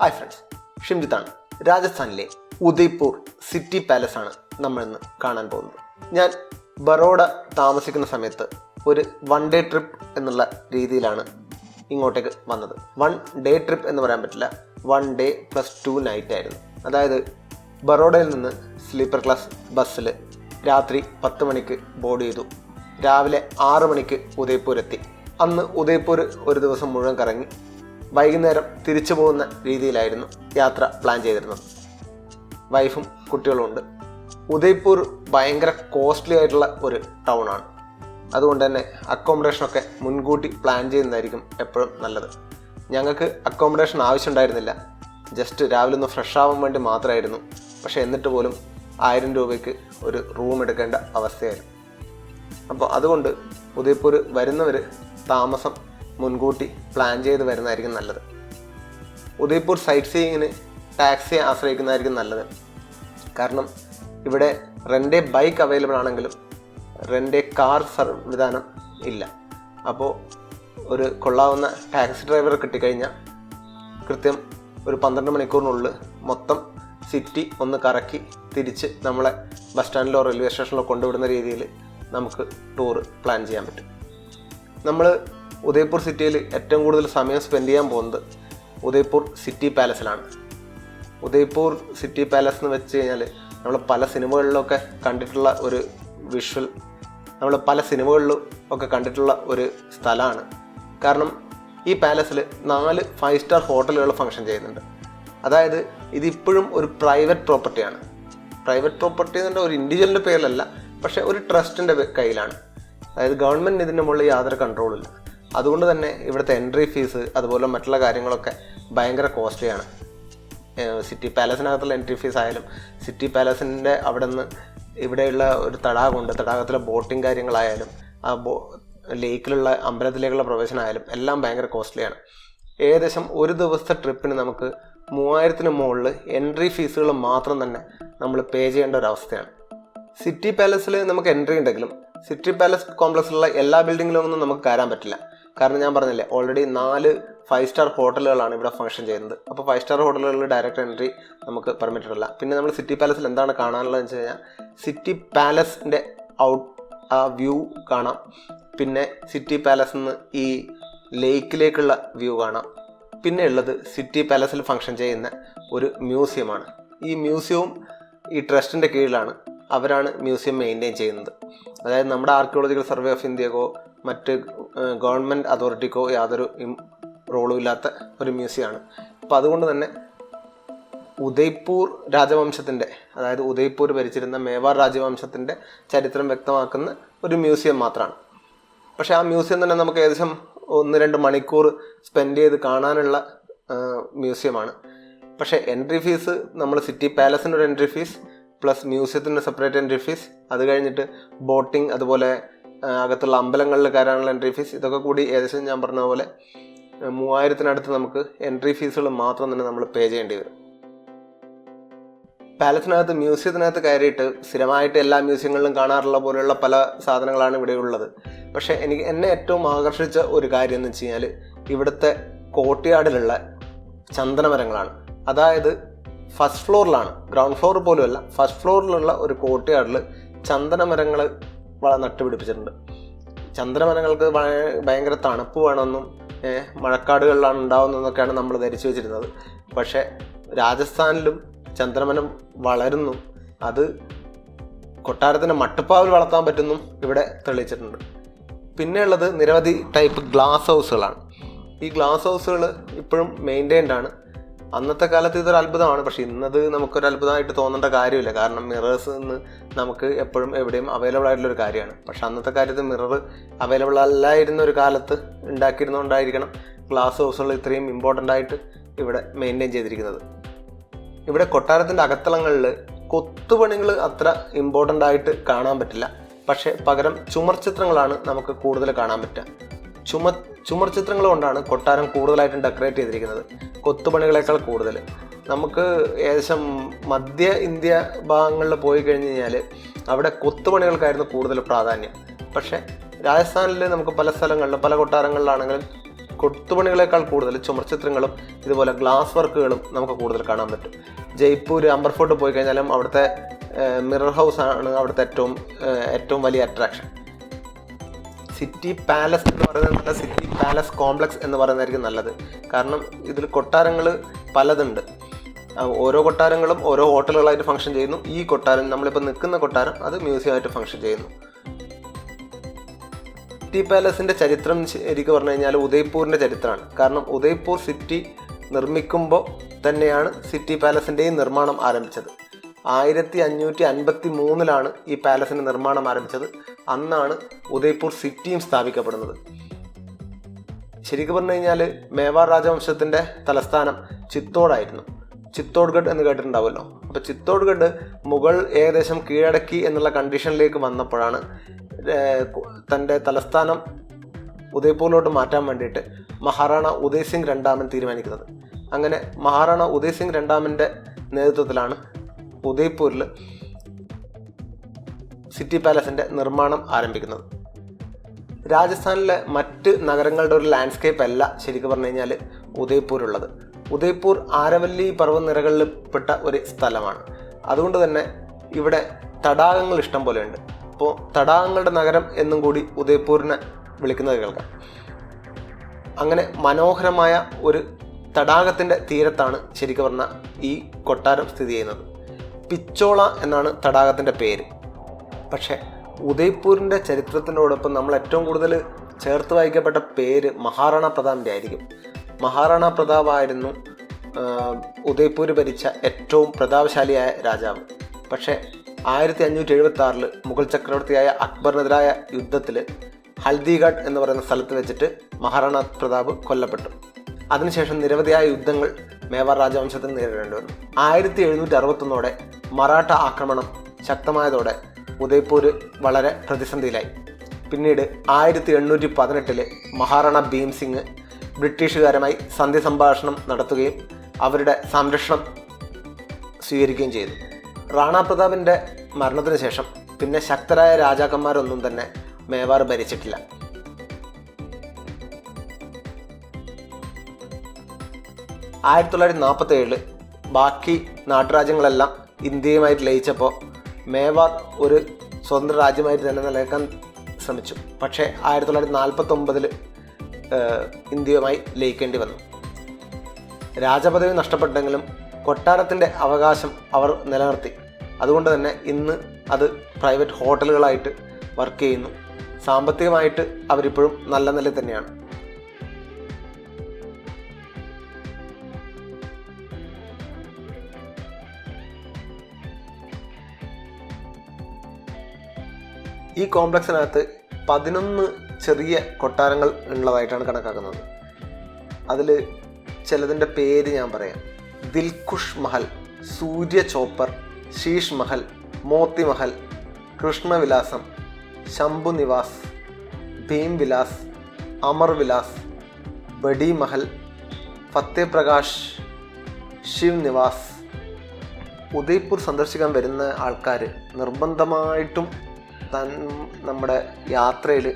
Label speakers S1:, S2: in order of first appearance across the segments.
S1: Hi friends, ഷിംജിത്താണ്. രാജസ്ഥാനിലെ Udaipur city palace ആണ് നമ്മൾ ഇന്ന് കാണാൻ പോകുന്നത്. ഞാൻ ബറോഡ താമസിക്കുന്ന സമയത്ത് ഒരു 1 ഡേ ട്രിപ്പ് എന്നുള്ള രീതിയിലാണ് ഇങ്ങോട്ടേക്ക് വന്നത്. 1 ഡേ ട്രിപ്പ് എന്ന് പറയാൻ പറ്റില്ല, 1 ഡേ + 2 നൈറ്റ് ആയിരുന്നു. അതായത് ബറോഡയിൽ നിന്ന് സ്ലീപ്പർ ക്ലാസ് ബസ്സിൽ രാത്രി 10 മണിക്ക് ബോർഡ് ചെയ്തു. രാവിലെ 6 മണിക്ക് ഉദയ്പൂർ എത്തി. അന്ന് ഉദയ്പൂർ ഒരു ദിവസം മുഴുവൻ കറങ്ങി വൈകുന്നേരം തിരിച്ചു പോകുന്ന രീതിയിലായിരുന്നു യാത്ര പ്ലാൻ ചെയ്തിരുന്നത്. വൈഫും കുട്ടികളും ഉണ്ട്. ഉദയ്പൂർ ഭയങ്കര കോസ്റ്റ്ലി ആയിട്ടുള്ള ഒരു ടൗൺ ആണ്. അതുകൊണ്ട് തന്നെ അക്കോമഡേഷനൊക്കെ മുൻകൂട്ടി പ്ലാൻ ചെയ്യുന്നതായിരിക്കും എപ്പോഴും നല്ലത്. ഞങ്ങൾക്ക് അക്കോമഡേഷൻ ആവശ്യമുണ്ടായിരുന്നില്ല, ജസ്റ്റ് രാവിലെ ഒന്ന് ഫ്രഷ് ആവാൻ വേണ്ടി മാത്രമായിരുന്നു. പക്ഷേ എന്നിട്ട് പോലും 1000 രൂപയ്ക്ക് ഒരു റൂം എടുക്കേണ്ട അവസ്ഥയായിരുന്നു. അപ്പോൾ അതുകൊണ്ട് ഉദയ്പൂർ വരുന്നവർ താമസം മുൻകൂട്ടി പ്ലാൻ ചെയ്ത് വരുന്നതായിരിക്കും നല്ലത്. ഉദയ്പൂർ സൈറ്റ് സീയിങ്ങിന് ടാക്സിയെ ആശ്രയിക്കുന്നതായിരിക്കും നല്ലത്. കാരണം ഇവിടെ റെൻ്റ് ബൈക്ക് അവൈലബിൾ ആണെങ്കിലും റെൻ്റ് കാർ സംവിധാനം ഇല്ല. അപ്പോൾ ഒരു കൊള്ളാവുന്ന ടാക്സി ഡ്രൈവറെ കിട്ടിക്കഴിഞ്ഞാൽ കൃത്യം ഒരു 12 മണിക്കൂറിനുള്ളിൽ മൊത്തം സിറ്റി ഒന്ന് കറക്കി തിരിച്ച് നമ്മളെ ബസ് സ്റ്റാൻഡിലോ റെയിൽവേ സ്റ്റേഷനിലോ കൊണ്ടുവിടുന്ന രീതിയിൽ നമുക്ക് ടൂറ് പ്ലാൻ ചെയ്യാൻ പറ്റും. നമ്മൾ ഉദയ്പൂർ സിറ്റിയിൽ ഏറ്റവും കൂടുതൽ സമയം സ്പെൻഡ് ചെയ്യാൻ പോകുന്നത് ഉദയ്പൂർ സിറ്റി പാലസിലാണ്. ഉദയ്പൂർ സിറ്റി പാലസ് എന്ന് വെച്ച് കഴിഞ്ഞാൽ നമ്മൾ പല സിനിമകളിലൊക്കെ കണ്ടിട്ടുള്ള ഒരു വിഷ്വൽ, നമ്മൾ പല സിനിമകളിലും ഒക്കെ കണ്ടിട്ടുള്ള ഒരു സ്ഥലമാണ്. കാരണം ഈ പാലസിൽ 4 5 സ്റ്റാർ ഹോട്ടലുകൾ ഫങ്ഷൻ ചെയ്യുന്നുണ്ട്. അതായത് ഇതിപ്പോഴും ഒരു പ്രൈവറ്റ് പ്രോപ്പർട്ടിയാണ്. പ്രൈവറ്റ് പ്രോപ്പർട്ടി എന്നുണ്ട് ഒരു ഇൻഡിവിജ്വലിൻ്റെ പേരിലല്ല, പക്ഷേ ഒരു ട്രസ്റ്റിൻ്റെ കയ്യിലാണ്. അതായത് ഗവൺമെൻറ് ഇതിൻ്റെ മുകളിൽ യാതൊരു കൺട്രോളില്ല. അതുകൊണ്ട് തന്നെ ഇവിടുത്തെ എൻട്രി ഫീസ് അതുപോലെ മറ്റുള്ള കാര്യങ്ങളൊക്കെ ഭയങ്കര കോസ്റ്റ്ലിയാണ്. സിറ്റി പാലസിനകത്തുള്ള എൻട്രി ഫീസ് ആയാലും സിറ്റി പാലസിൻ്റെ അവിടെ നിന്ന് ഇവിടെയുള്ള ഒരു തടാകമുണ്ട്, തടാകത്തിലെ ബോട്ടിങ് കാര്യങ്ങളായാലും ആ ലേക്കിലുള്ള അമ്പലത്തിലേക്കുള്ള പ്രവേശനമായാലും എല്ലാം ഭയങ്കര കോസ്റ്റ്ലിയാണ്. ഏകദേശം ഒരു ദിവസത്തെ ട്രിപ്പിന് നമുക്ക് 3000-ന് മുകളിൽ എൻട്രി ഫീസുകൾ മാത്രം തന്നെ നമ്മൾ പേ ചെയ്യേണ്ട ഒരവസ്ഥയാണ്. സിറ്റി പാലസിൽ നമുക്ക് എൻട്രി ഉണ്ടെങ്കിലും സിറ്റി പാലസ് കോംപ്ലക്സിലുള്ള എല്ലാ ബിൽഡിങ്ങിലൊന്നും നമുക്ക് കയറാൻ പറ്റില്ല. കാരണം ഞാൻ പറഞ്ഞില്ലേ, ഓൾറെഡി 4 5 സ്റ്റാർ ഹോട്ടലുകളാണ് ഇവിടെ ഫങ്ഷൻ ചെയ്യുന്നത്. അപ്പോൾ 5 സ്റ്റാർ ഹോട്ടലുകളിൽ ഡയറക്റ്റ് എൻട്രി നമുക്ക് പെർമിറ്റഡ് അല്ല. പിന്നെ നമ്മൾ സിറ്റി പാലസിൽ എന്താണ് കാണാനുള്ളതെന്ന് വെച്ച് കഴിഞ്ഞാൽ സിറ്റി പാലസിൻ്റെ ആ വ്യൂ കാണാം. പിന്നെ സിറ്റി പാലസിൽ നിന്ന് ഈ ലേക്കിലേക്കുള്ള വ്യൂ കാണാം. പിന്നെ ഉള്ളത് സിറ്റി പാലസിൽ ഫങ്ഷൻ ചെയ്യുന്ന ഒരു മ്യൂസിയമാണ്. ഈ മ്യൂസിയവും ഈ ട്രസ്റ്റിൻ്റെ കീഴിലാണ്. അവരാണ് മ്യൂസിയം മെയിൻറ്റെയിൻ ചെയ്യുന്നത്. അതായത് നമ്മുടെ ആർക്കിയോളജിക്കൽ സർവേ ഓഫ് ഇന്ത്യക്കോ മറ്റ് ഗവൺമെൻറ് അതോറിറ്റിക്കോ യാതൊരു റോളും ഇല്ലാത്ത ഒരു മ്യൂസിയമാണ്. അപ്പോൾ അതുകൊണ്ട് തന്നെ ഉദയ്പൂർ രാജവംശത്തിൻ്റെ, അതായത് ഉദയ്പൂർ ഭരിച്ചിരുന്ന മേവാർ രാജവംശത്തിൻ്റെ ചരിത്രം വ്യക്തമാക്കുന്ന ഒരു മ്യൂസിയം മാത്രമാണ്. പക്ഷേ ആ മ്യൂസിയം തന്നെ നമുക്ക് ഏകദേശം 1-2 മണിക്കൂർ സ്പെൻഡ് ചെയ്ത് കാണാനുള്ള മ്യൂസിയമാണ്. പക്ഷേ എൻട്രി ഫീസ് നമ്മൾ സിറ്റി പാലസിൻ്റെ ഒരു എൻട്രി ഫീസ് പ്ലസ് മ്യൂസിയത്തിൻ്റെ സെപ്പറേറ്റ് എൻട്രി ഫീസ്, അത് കഴിഞ്ഞിട്ട് ബോട്ടിങ് അതുപോലെ അകത്തുള്ള അമ്പലങ്ങളിൽ കയറാനുള്ള എൻട്രി ഫീസ്, ഇതൊക്കെ കൂടി ഏകദേശം ഞാൻ പറഞ്ഞ പോലെ 3000-നടുത്ത് നമുക്ക് എൻട്രി ഫീസുകൾ മാത്രം തന്നെ നമ്മൾ പേ ചെയ്യേണ്ടി വരും. പാലസിനകത്ത് മ്യൂസിയത്തിനകത്ത് കയറിയിട്ട് സ്ഥിരമായിട്ട് എല്ലാ മ്യൂസിയങ്ങളിലും കാണാറുള്ള പോലെയുള്ള പല സാധനങ്ങളാണ് ഇവിടെ ഉള്ളത്. പക്ഷേ എന്നെ ഏറ്റവും ആകർഷിച്ച ഒരു കാര്യം എന്ന് വെച്ച് കഴിഞ്ഞാൽ ഇവിടുത്തെ കോർട്ട്യാർഡിലുള്ള ചന്ദനമരങ്ങളാണ്. അതായത് ഫസ്റ്റ് ഫ്ലോറിലാണ്, ഗ്രൗണ്ട് ഫ്ലോർ പോലുമല്ല, ഫസ്റ്റ് ഫ്ലോറിലുള്ള ഒരു കോർട്ട്യാർഡിൽ ചന്ദനമരങ്ങൾ നട്ടുപിടിപ്പിച്ചിട്ടുണ്ട്. ചന്ദനമരങ്ങൾക്ക് ഭയങ്കര തണുപ്പ് വേണമെന്നും മഴക്കാടുകളിലാണ് ഉണ്ടാകുന്നതെന്നൊക്കെയാണ് നമ്മൾ ധരിച്ചു വെച്ചിരുന്നത്. പക്ഷേ രാജസ്ഥാനിലും ചന്ദനമരം വളരുന്നു, അത് കൊട്ടാരത്തിൻ്റെ മട്ടുപ്പാവിൽ വളർത്താൻ പറ്റുന്നും ഇവിടെ തെളിയിച്ചിട്ടുണ്ട്. പിന്നെയുള്ളത് നിരവധി ടൈപ്പ് ഗ്ലാസ് ഹൗസുകളാണ്. ഈ ഗ്ലാസ് ഹൗസുകൾ ഇപ്പോഴും മെയിൻറ്റെയിൻഡ് ആണ്. അന്നത്തെ കാലത്ത് ഇതൊരു അത്ഭുതമാണ്, പക്ഷേ ഇന്നത് നമുക്കൊരു അത്ഭുതമായിട്ട് തോന്നേണ്ട കാര്യമില്ല. കാരണം മിറേഴ്സ് ഇന്ന് നമുക്ക് എപ്പോഴും എവിടെയും അവൈലബിൾ ആയിട്ടുള്ളൊരു കാര്യമാണ്. പക്ഷെ അന്നത്തെ കാര്യത്തിൽ മിറർ അവൈലബിൾ അല്ലായിരുന്ന ഒരു കാലത്ത് ഉണ്ടാക്കിയിരുന്നുകൊണ്ടായിരിക്കണം ഗ്ലാസ് ഹൗസുകൾ ഇത്രയും ഇമ്പോർട്ടൻ്റ് ആയിട്ട് ഇവിടെ മെയിൻറ്റെയിൻ ചെയ്തിരിക്കുന്നത്. ഇവിടെ കൊട്ടാരത്തിൻ്റെ അകത്തളങ്ങളിൽ കൊത്തുപണികൾ അത്ര ഇമ്പോർട്ടൻ്റ് ആയിട്ട് കാണാൻ പറ്റില്ല. പക്ഷേ പകരം ചുമർ ചിത്രങ്ങളാണ് നമുക്ക് കൂടുതൽ കാണാൻ പറ്റുക. ചുമർ ചിത്രങ്ങൾ കൊണ്ടാണ് കൊട്ടാരം കൂടുതലായിട്ടും ഡെക്കറേറ്റ് ചെയ്തിരിക്കുന്നത്, കൊത്തുപണികളേക്കാൾ കൂടുതൽ. നമുക്ക് ഏകദേശം മധ്യ ഇന്ത്യ ഭാഗങ്ങളിൽ പോയി കഴിഞ്ഞ് കഴിഞ്ഞാൽ അവിടെ കൊത്തുപണികൾക്കായിരുന്നു കൂടുതൽ പ്രാധാന്യം. പക്ഷേ രാജസ്ഥാനിൽ നമുക്ക് പല സ്ഥലങ്ങളിലും പല കൊട്ടാരങ്ങളിലാണെങ്കിലും കൊത്തുപണികളെക്കാൾ കൂടുതൽ ചുമർച്ചിത്രങ്ങളും ഇതുപോലെ ഗ്ലാസ് വർക്കുകളും നമുക്ക് കൂടുതൽ കാണാൻ പറ്റും. ജയ്പൂർ അംബർ ഫോർട്ട് പോയി കഴിഞ്ഞാലും അവിടുത്തെ മിറർ ഹൗസ് ആണ് അവിടുത്തെ ഏറ്റവും വലിയ അട്രാക്ഷൻ. സിറ്റി പാലസ് എന്ന് പറയുന്നത് സിറ്റി പാലസ് കോംപ്ലക്സ് എന്ന് പറയുന്നതായിരിക്കും നല്ലത്. കാരണം ഇതിൽ കൊട്ടാരങ്ങൾ പലതുണ്ട്. ഓരോ കൊട്ടാരങ്ങളും ഓരോ ഹോട്ടലുകളായിട്ട് ഫംഗ്ഷൻ ചെയ്യുന്നു. ഈ കൊട്ടാരം, നമ്മളിപ്പോൾ നിൽക്കുന്ന കൊട്ടാരം, അത് മ്യൂസിയമായിട്ട് ഫംഗ്ഷൻ ചെയ്യുന്നു. സിറ്റി പാലസിൻ്റെ ചരിത്രം ശരിക്കും പറഞ്ഞു കഴിഞ്ഞാൽ ഉദയ്പൂരിൻ്റെ ചരിത്രമാണ്. കാരണം ഉദയ്പൂർ സിറ്റി നിർമ്മിക്കുമ്പോൾ തന്നെയാണ് സിറ്റി പാലസിൻ്റെയും നിർമ്മാണം ആരംഭിച്ചത്. 1553 ഈ പാലസിൻ്റെ നിർമ്മാണം ആരംഭിച്ചത്. അന്നാണ് ഉദയ്പൂർ സിറ്റിയും സ്ഥാപിക്കപ്പെടുന്നത്. ശരിക്കും പറഞ്ഞു കഴിഞ്ഞാൽ മേവാർ രാജവംശത്തിൻ്റെ തലസ്ഥാനം ചിത്തോഡായിരുന്നു. ചിത്തോഡ്ഗഡ് എന്ന് കേട്ടിട്ടുണ്ടാവുമല്ലോ. അപ്പോൾ ചിത്തോഡ്ഗഡ് മുഗൾ ഏകദേശം കീഴടക്കി എന്നുള്ള കണ്ടീഷനിലേക്ക് വന്നപ്പോഴാണ് തൻ്റെ തലസ്ഥാനം ഉദയ്പൂരിലോട്ട് മാറ്റാൻ വേണ്ടിയിട്ട് മഹാറാണ ഉദയ് സിംഗ് രണ്ടാമൻ തീരുമാനിക്കുന്നത്. അങ്ങനെ മഹാറാണ ഉദയ് സിംഗ് രണ്ടാമൻ്റെ നേതൃത്വത്തിലാണ് ഉദയ്പൂരിൽ സിറ്റി പാലസിൻ്റെ നിർമ്മാണം ആരംഭിക്കുന്നത്. രാജസ്ഥാനിലെ മറ്റ് നഗരങ്ങളുടെ ഒരു ലാൻഡ്സ്കേപ്പ് അല്ല ശരിക്കും പറഞ്ഞു കഴിഞ്ഞാൽ ഉദയ്പൂരുള്ളത്. ഉദയ്പൂർ ആരവല്ലി പർവ്വതനിരകളിൽ പെട്ട ഒരു സ്ഥലമാണ്. അതുകൊണ്ട് തന്നെ ഇവിടെ തടാകങ്ങൾ ഇഷ്ടം പോലെയുണ്ട്. അപ്പോൾ തടാകങ്ങളുടെ നഗരം എന്നും കൂടി ഉദയ്പൂരിനെ വിളിക്കുന്നത് കേൾക്കാം. അങ്ങനെ മനോഹരമായ ഒരു തടാകത്തിൻ്റെ തീരത്താണ് ശരിക്കും പറഞ്ഞാൽ ഈ കൊട്ടാരം സ്ഥിതി ചെയ്യുന്നത്. പിച്ചോള എന്നാണ് തടാകത്തിൻ്റെ പേര്. പക്ഷേ ഉദയ്പൂരിൻ്റെ ചരിത്രത്തിനോടൊപ്പം നമ്മൾ ഏറ്റവും കൂടുതൽ ചേർത്ത് വായിക്കപ്പെട്ട പേര് മഹാറാണ പ്രതാപിൻ്റെ ആയിരിക്കും. മഹാറാണ പ്രതാപായിരുന്നു ഉദയ്പൂർ ഭരിച്ച ഏറ്റവും പ്രതാപശാലിയായ രാജാവ്. പക്ഷേ 1576 മുഗൾ ചക്രവർത്തിയായ അക്ബറിനെതിരായ യുദ്ധത്തിൽ ഹൽദിഘാട്ട് എന്ന് പറയുന്ന സ്ഥലത്ത് വെച്ചിട്ട് മഹാറാണ പ്രതാപ് കൊല്ലപ്പെട്ടു. അതിനുശേഷം നിരവധിയായ യുദ്ധങ്ങൾ മേവാർ രാജവംശത്തിന് നേരിടേണ്ടി വന്നു. 1761 മറാഠ ആക്രമണം ശക്തമായതോടെ ഉദയ്പൂർ വളരെ പ്രതിസന്ധിയിലായി. പിന്നീട് 1818 മഹാറാണ ഭീം സിംഗ് ബ്രിട്ടീഷുകാരുമായി സന്ധി സംഭാഷണം നടത്തുകയും അവരുടെ സംരക്ഷണം സ്വീകരിക്കുകയും ചെയ്തു. റാണ പ്രതാപിൻ്റെ മരണത്തിന് ശേഷം പിന്നെ ശക്തരായ രാജാക്കന്മാരൊന്നും തന്നെ മേവാർ ഭരിച്ചിട്ടില്ല. 1947 ബാക്കി നാട്ടുരാജ്യങ്ങളെല്ലാം ഇന്ത്യയുമായിട്ട് ലയിച്ചപ്പോൾ മേവാർ ഒരു സ്വതന്ത്ര രാജ്യമായിട്ട് തന്നെ നിലനിൽക്കാൻ ശ്രമിച്ചു. പക്ഷേ 1949 ഇന്ത്യയുമായി ലയിക്കേണ്ടി വന്നു. രാജപദവി നഷ്ടപ്പെട്ടെങ്കിലും കൊട്ടാരത്തിൻ്റെ അവകാശം അവർ നിലനിർത്തി. അതുകൊണ്ട് തന്നെ ഇന്ന് അത് പ്രൈവറ്റ് ഹോട്ടലുകളായിട്ട് വർക്ക് ചെയ്യുന്നു. സാമ്പത്തികമായിട്ട് അവരിപ്പോഴും നല്ല നിലയിൽ തന്നെയാണ്. ഈ കോംപ്ലക്സിനകത്ത് 11 ചെറിയ കൊട്ടാരങ്ങൾ ഉള്ളതായിട്ടാണ് കണക്കാക്കുന്നത്. അതിൽ ചിലതിൻ്റെ പേര് ഞാൻ പറയാം. ദിൽഖുഷ് മഹൽ, സൂര്യ ചോപ്പർ, ശീഷ് മഹൽ, മോത്തി മഹൽ, കൃഷ്ണവിലാസം, ശംഭു നിവാസ്, ഭീം വിലാസ്, അമർ വിലാസ്, ബഡി മഹൽ, ഫത്തേ പ്രകാശ്, ശിവ് നിവാസ്. ഉദയ്പൂർ സന്ദർശിക്കാൻ വരുന്ന ആൾക്കാർ നിർബന്ധമായിട്ടും നമ്മുടെ യാത്രയിൽ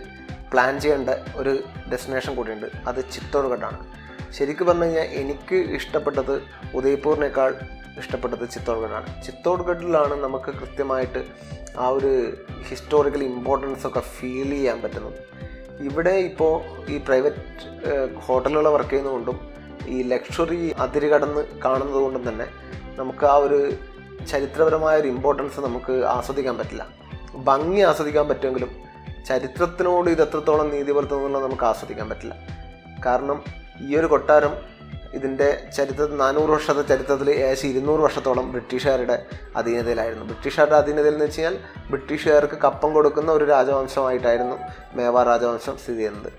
S1: പ്ലാൻ ചെയ്യേണ്ട ഒരു ഡെസ്റ്റിനേഷൻ കൂടിയുണ്ട്. അത് ചിത്തോർഗഡാണ്. ശരിക്കും പറഞ്ഞു കഴിഞ്ഞാൽ എനിക്ക് ഇഷ്ടപ്പെട്ടത് ഉദയ്പൂരിനേക്കാൾ ഇഷ്ടപ്പെട്ടത് ചിത്തോർഗഡാണ്. ചിത്തോർഗഡിലാണ് നമുക്ക് കൃത്യമായിട്ട് ആ ഒരു ഹിസ്റ്റോറിക്കൽ ഇമ്പോർട്ടൻസ് ഒക്കെ ഫീൽ ചെയ്യാൻ പറ്റുന്നത്. ഇവിടെ ഇപ്പോൾ ഈ പ്രൈവറ്റ് ഹോട്ടലുകൾ വർക്ക് ചെയ്യുന്നതുകൊണ്ടും ഈ ലക്ഷറി അതിര് കടന്ന് കാണുന്നത് കൊണ്ടും തന്നെ നമുക്ക് ആ ഒരു ചരിത്രപരമായ ഒരു ഇമ്പോർട്ടൻസ് നമുക്ക് ആസ്വദിക്കാൻ പറ്റില്ല. ഭംഗി ആസ്വദിക്കാൻ പറ്റുമെങ്കിലും ചരിത്രത്തിനോട് ഇത് എത്രത്തോളം നീതി പുലർത്തുന്നുള്ളത് നമുക്ക് ആസ്വദിക്കാൻ പറ്റില്ല. കാരണം ഈ ഒരു കൊട്ടാരം ഇതിൻ്റെ ചരിത്രത്തിൽ 400 വർഷത്തെ ചരിത്രത്തിൽ ഏകദേശം 200 വർഷത്തോളം ബ്രിട്ടീഷുകാരുടെ അധീനതയിലായിരുന്നു. ബ്രിട്ടീഷുകാരുടെ അധീനതയിൽ എന്ന് വെച്ച് കഴിഞ്ഞാൽ ബ്രിട്ടീഷുകാർക്ക് കപ്പം കൊടുക്കുന്ന ഒരു രാജവംശമായിട്ടായിരുന്നു മേവാർ രാജവംശം സ്ഥിതി ചെയ്യുന്നത്.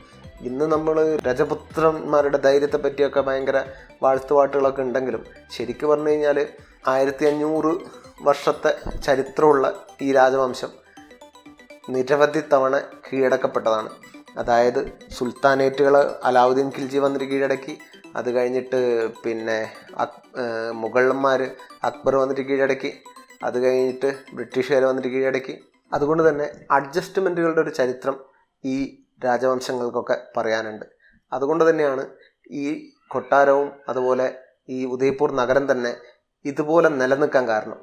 S1: ഇന്ന് നമ്മൾ രജപുത്രന്മാരുടെ ധൈര്യത്തെ പറ്റിയൊക്കെ ഭയങ്കര വാഴ്ത്തുപാട്ടുകളൊക്കെ ഉണ്ടെങ്കിലും ശരിക്കും പറഞ്ഞു കഴിഞ്ഞാൽ 1500 വർഷത്തെ ചരിത്രമുള്ള ഈ രാജവംശം നിരവധി തവണ കീഴടക്കപ്പെട്ടതാണ്. അതായത് സുൽത്താനേറ്റുകൾ അലാവുദ്ദീൻ ഖിൽജി വന്നിട്ട് കീഴടക്കി. അത് കഴിഞ്ഞിട്ട് പിന്നെ മുഗളന്മാർ അക്ബർ വന്നിട്ട് കീഴടക്കി. അത് കഴിഞ്ഞിട്ട് ബ്രിട്ടീഷുകാർ വന്നിട്ട് കീഴടക്കി. അതുകൊണ്ട് തന്നെ അഡ്ജസ്റ്റ്മെൻറ്റുകളുടെ ഒരു ചരിത്രം ഈ രാജവംശങ്ങൾക്കൊക്കെ പറയാനുണ്ട്. അതുകൊണ്ട് തന്നെയാണ് ഈ കൊട്ടാരവും അതുപോലെ ഈ ഉദയ്പൂർ നഗരം തന്നെ ഇതുപോലെ നിലനിൽക്കാൻ കാരണം.